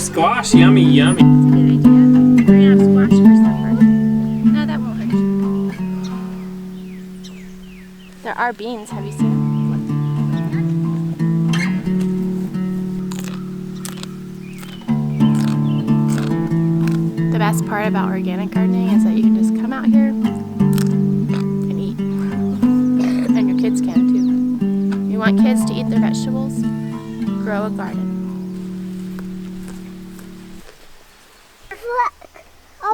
squash. Yummy, yummy. That's a good idea. We're gonna have squash for supper. No, that won't hurt you. There are beans. Have you seen them? The best part about organic gardening is that you can just come out here and eat. And your kids can too. You want kids to eat their vegetables? Grow a garden. Look,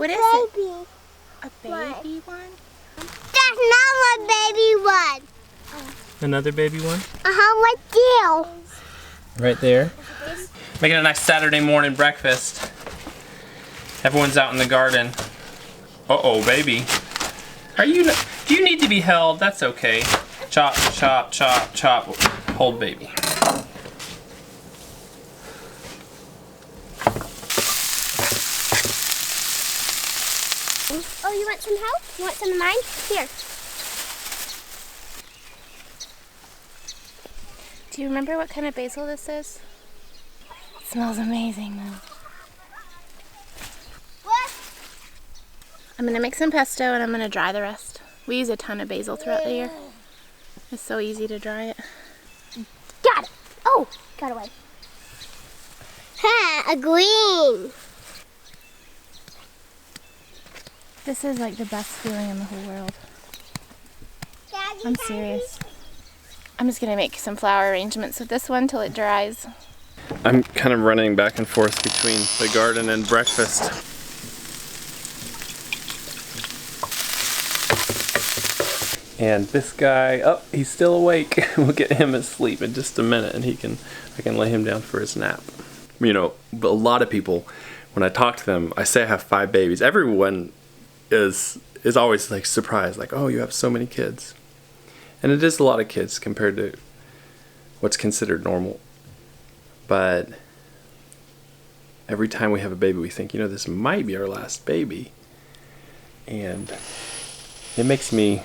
What is baby. A baby one? That's not a baby one. Another baby one? Right there. Right there. Making a nice Saturday morning breakfast. Everyone's out in the garden. Uh-oh, baby. Do you need to be held? That's okay. Chop, chop, chop, chop. Hold baby. Oh, you want some help? You want some of mine? Here. Do you remember what kind of basil this is? It smells amazing though. What? I'm gonna make some pesto and I'm gonna dry the rest. We use a ton of basil throughout the year. It's so easy to dry it. Got it. Oh, got away. Ha, a green. This is like the best feeling in the whole world. Daddy, I'm serious. I'm just gonna make some flower arrangements with this one till it dries. I'm kind of running back and forth between the garden and breakfast. And this guy, oh, he's still awake. We'll get him asleep in just a minute and I can lay him down for his nap. You know, a lot of people, when I talk to them, I say I have 5 babies. Everyone is always like surprised, like, oh, you have so many kids. And it is a lot of kids compared to what's considered normal. But every time we have a baby, we think, you know, this might be our last baby. And it makes me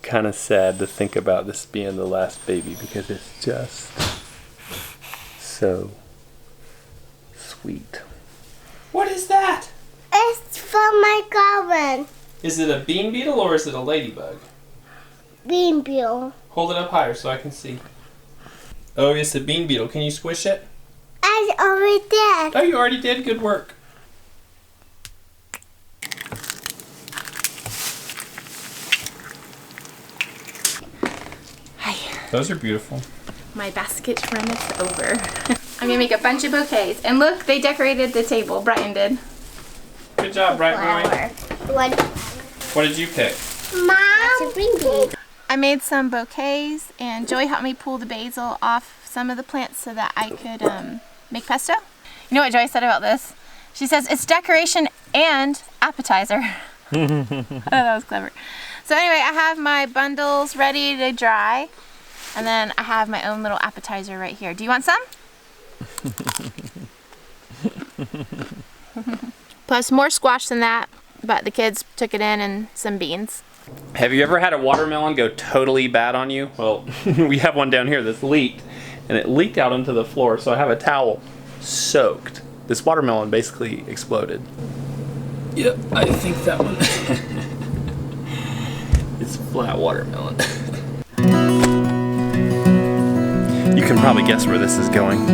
kind of sad to think about this being the last baby because it's just so sweet. What is that? It's from my garden. Is it a bean beetle or is it a ladybug? Bean beetle. Hold it up higher so I can see. Oh, it's a bean beetle. Can you squish it? I already did. Oh, you already did? Good work. Hi. Those are beautiful. My basket run is over. I'm gonna make a bunch of bouquets. And look, they decorated the table. Brighton did. Good job, Bright Boy. What? What did you pick? Mom. That's a green bean. I made some bouquets and Joey helped me pull the basil off some of the plants so that I could make pesto. You know what Joey said about this? She says it's decoration and appetizer. I thought that was clever. So anyway, I have my bundles ready to dry and then I have my own little appetizer right here. Do you want some? Plus more squash than that, but the kids took it in and some beans. Have you ever had a watermelon go totally bad on you? Well, we have one down here that's leaked, and it leaked out onto the floor, so I have a towel soaked. This watermelon basically exploded. Yep, I think that one. It's flat watermelon. You can probably guess where this is going.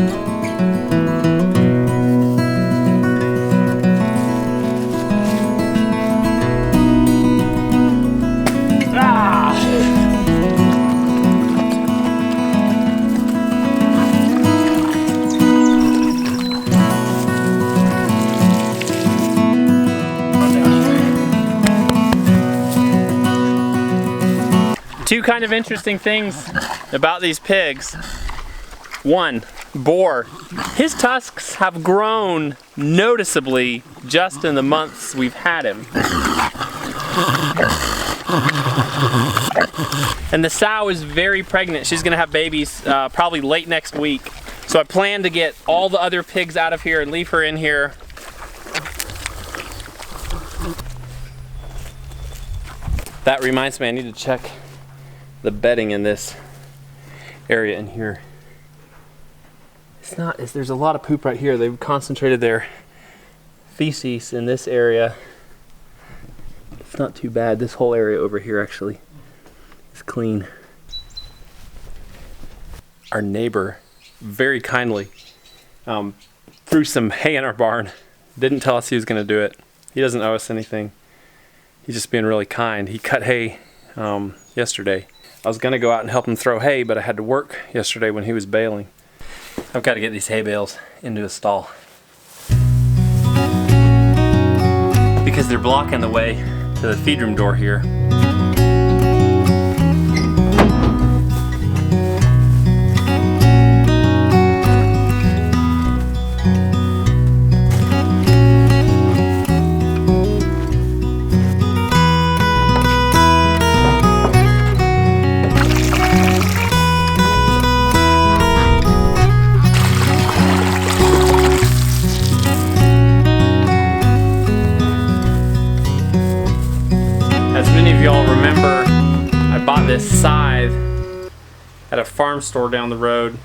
Two kind of interesting things about these pigs. One, Boar. His tusks have grown noticeably just in the months we've had him. And the sow is very pregnant. She's gonna have babies probably late next week. So I plan to get all the other pigs out of here and leave her in here. That reminds me, I need to check the bedding in this area in here. It's not, there's a lot of poop right here. They've concentrated their feces in this area. It's not too bad. This whole area over here actually is clean. Our neighbor very kindly threw some hay in our barn. Didn't tell us he was going to do it. He doesn't owe us anything. He's just being really kind. He cut hay yesterday. I was going to go out and help him throw hay, but I had to work yesterday when he was baling. I've got to get these hay bales into a stall because they're blocking the way to the feed room door here. Y'all remember I bought this scythe at a farm store down the road.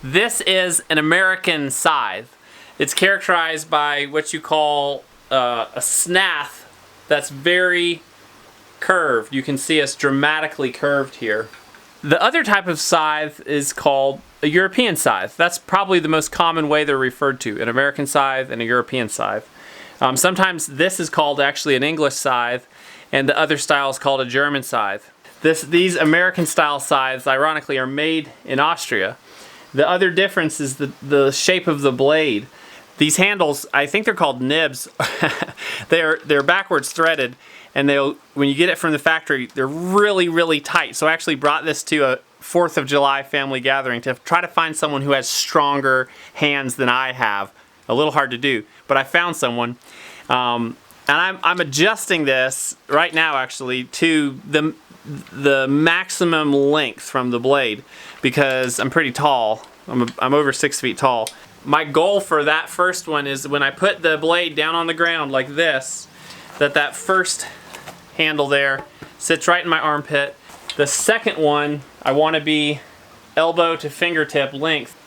This is an American scythe. It's characterized by what you call a snath that's very curved. You can see it's dramatically curved here. The other type of scythe is called a European scythe. That's probably the most common way they're referred to, an American scythe and a European scythe. Sometimes this is called actually an English scythe, and the other style is called a German scythe. These American style scythes, ironically, are made in Austria. The other difference is the shape of the blade. These handles, I think they're called nibs. they're backwards threaded, and when you get it from the factory, they're really, really tight. So I actually brought this to a 4th of July family gathering to try to find someone who has stronger hands than I have. A little hard to do, but I found someone. And I'm adjusting this right now actually to the maximum length from the blade because I'm pretty tall. I'm over 6 feet tall. My goal for that first one is when I put the blade down on the ground like this, that first handle there sits right in my armpit. The second one, I want to be elbow to fingertip length.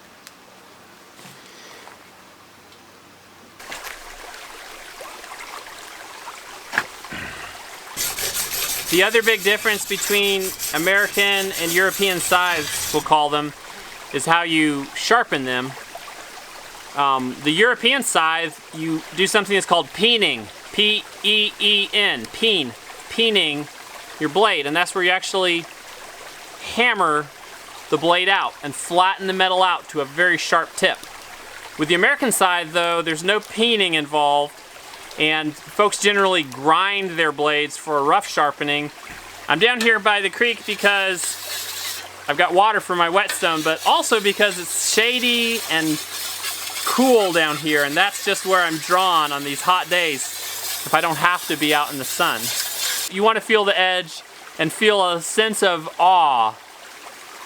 The other big difference between American and European scythes, we'll call them, is how you sharpen them. The European scythe, you do something that's called peening, P-E-E-N, peening your blade, and that's where you actually hammer the blade out and flatten the metal out to a very sharp tip. With the American scythe, though, there's no peening involved, and folks generally grind their blades for a rough sharpening. I'm down here by the creek because I've got water for my whetstone, but also because it's shady and cool down here, and that's just where I'm drawn on these hot days if I don't have to be out in the sun. You want to feel the edge and feel a sense of awe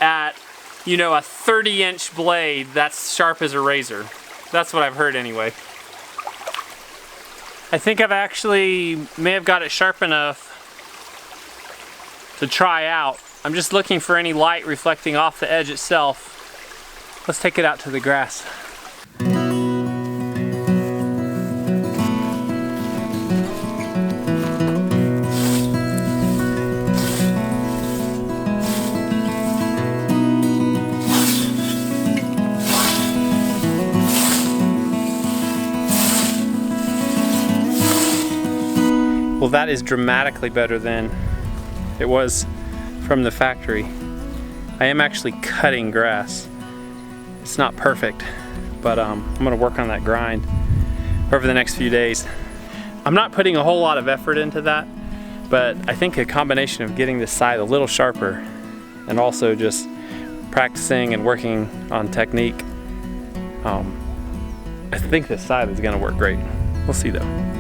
at, a 30-inch blade that's sharp as a razor. That's what I've heard anyway. I think I've actually may have got it sharp enough to try out. I'm just looking for any light reflecting off the edge itself. Let's take it out to the grass. Well, that is dramatically better than it was from the factory. I am actually cutting grass. It's not perfect, but I'm gonna work on that grind over the next few days. I'm not putting a whole lot of effort into that, but I think a combination of getting this scythe a little sharper and also just practicing and working on technique, I think this scythe is gonna work great. We'll see though.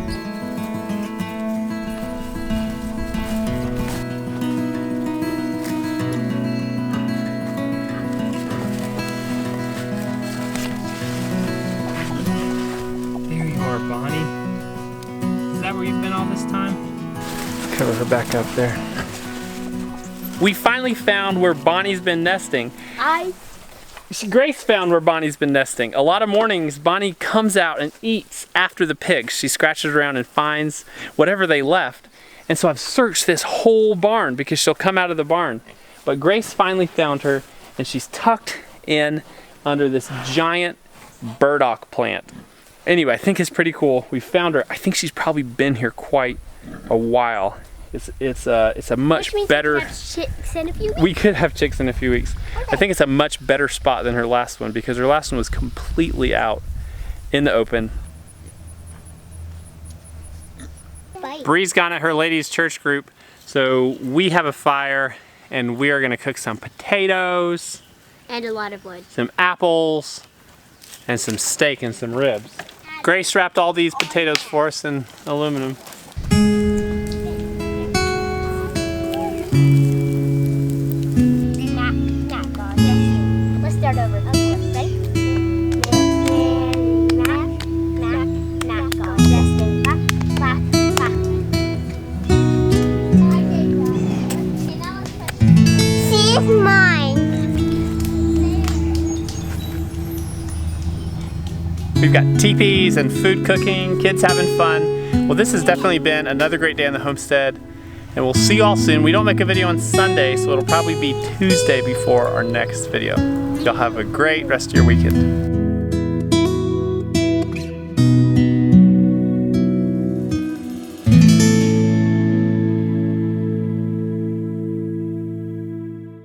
Cover her back up there. We finally found where Bonnie's been nesting. Grace found where Bonnie's been nesting. A lot of mornings, Bonnie comes out and eats after the pigs. She scratches around and finds whatever they left. And so I've searched this whole barn because she'll come out of the barn. But Grace finally found her, and she's tucked in under this giant burdock plant. Anyway, I think it's pretty cool. We found her. I think she's probably been here quite a while. It's a much better. We could have chicks in a few weeks. Okay. I think it's a much better spot than her last one because her last one was completely out in the open. Bree's gone at her ladies' church group, so we have a fire and we are going to cook some potatoes and a lot of wood, some apples, and some steak and some ribs. Grace wrapped all these potatoes for us in aluminum. Let's start over. Okay, ready? She's mine. We've got teepees and food cooking, kids having fun. Well, this has definitely been another great day on the homestead, and we'll see you all soon. We don't make a video on Sunday, so it'll probably be Tuesday before our next video. Y'all have a great rest of your weekend.